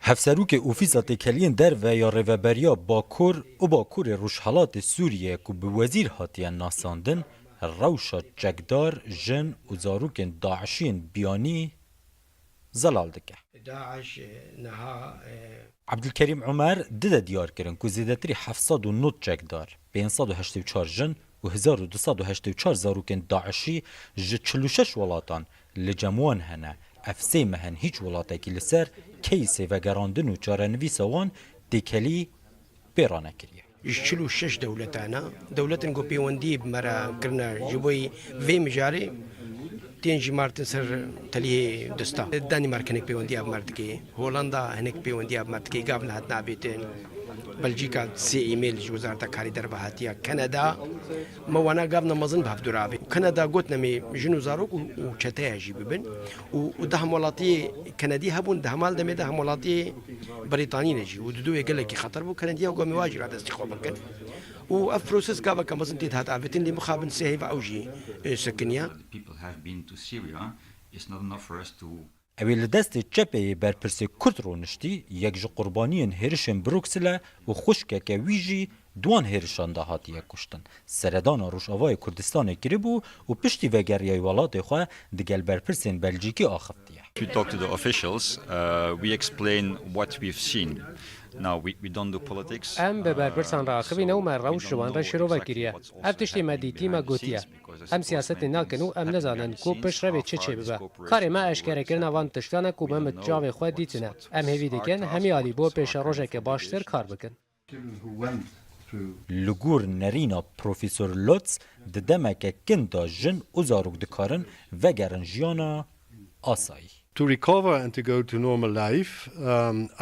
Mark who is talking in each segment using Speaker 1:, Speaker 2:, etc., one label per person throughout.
Speaker 1: هفسروک اوفیسا تکلین در و یا ریوبریا باکور و باکور روشحالات سوریه که به وزیر هاتیان ناساندن روشا چکدار جن و زاروکن داعشین بیانی زلال دکه. عبدالکریم عمر دده دیار کرن که زیدتری 709 چکدار 584 جن و 1284 زاروکن داعشی جه 46 ولاتان لجموان هنه افسی مهن هیچ ولاته که لسر کیسه و گراندن و چارنوی سوان دیکلی پیرانه کریه.
Speaker 2: 46 دولتانا دولتن گو پیوندی بمرا کرنا جبوی وی مجاری تینجی مارتن سر تلی دستا دانمارک هنک پیوندی اب مردکی هولندا هنک پیوندی اب مردکی قابل هات نابیتن بلژیکا سی ایمیل وزارت کاری در بهاتیا کانادا موانا قابنا مزن بهفدرابي كندا قلت نمي جنو زاروك وشتاها جي ببن ودهم ولاتي كندي هبون دهمال دمي دهم ولاتي بريطاني نجي ودودو يقول لك خطر بو كنديا وقومي واجر هذا استخوابا كان وافروسس قابا كمزن تيت عابتين اللي مخابن سيف اوجي سكنيا
Speaker 1: اویل دست چپه برپرس کرد رو نشتی یک جو قربانیان هرشن بروکسل و خوشکه که ویجی دوان هرشان ده هاتیه کشتن. سردان روشاوای کردستان کربو و پشتی وگریای ولات خواه دگل برپرسین بلژیکی آخفتیه.
Speaker 3: We talk to the officials, we explain what we've seen. Now we don't do politics.
Speaker 4: ام به برپرسان راقبی نو مروش شوان را شروع وکریه. افتشتی مدیتی ما گوتیه. ام سیاست ناکنو ام نزانن کو پش رو چه ببه. کار ما اشکره کردن وان تشتانه کو به متجاو خود دیتنه. ام هیوی دیکن همی عالی بو پیش روزه که باشتر کار بکن.
Speaker 1: لگور نرینا پروفیسور لوتس ددمک کندا جن ازاروک دکارن وگرن جیانا آسایی.
Speaker 5: To recover and to go to normal life,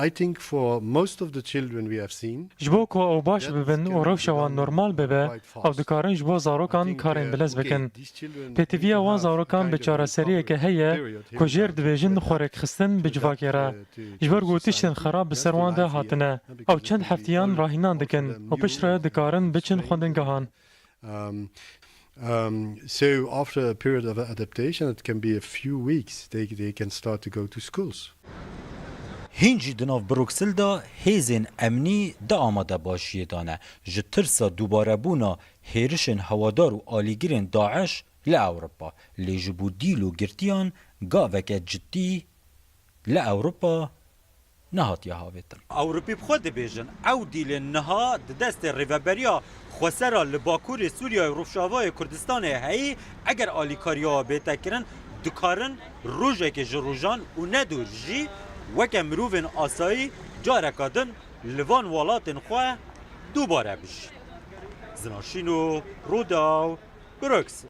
Speaker 5: I think for most of the children we have seen.
Speaker 6: جبو کو او باش ببن او روش وان نورمال ببه او دکارن جبو زاروکان کارن بلز بکن. پتیویا وان زاروکان بچاره سریه که هیه کجیر دویجن خورک خستن بجواکیره. جبر گوتیشتن خراب بسروان ده هاتنه او چند هفتیان راهینان دکن او پشره دکارن بچن خوندن گهان.
Speaker 5: So after a period of adaptation, it can be a few weeks. They can start to go to schools.
Speaker 1: هنجی دناف بروکسل دا هیزن امنی دا آماده باشیه دانه جترسا دوباره بونا هیرشن هوادار و آلیگیرن داعش لأوروپا لیجبو دیلو گرتیان گاوک جدی لأوروپا نهات یهاویتن اوروپی بخود بیجن او دیل نها دست ریوبریا خوسرا لباکور سوریا و روشاوای کردستان هایی اگر آلیکاریا بیتا کرن دکارن روژه که جروجان و ندور جی وکه مروفن آسایی جارکادن لوان والاتن خواه دوباره بش زناشینو روداو بروکس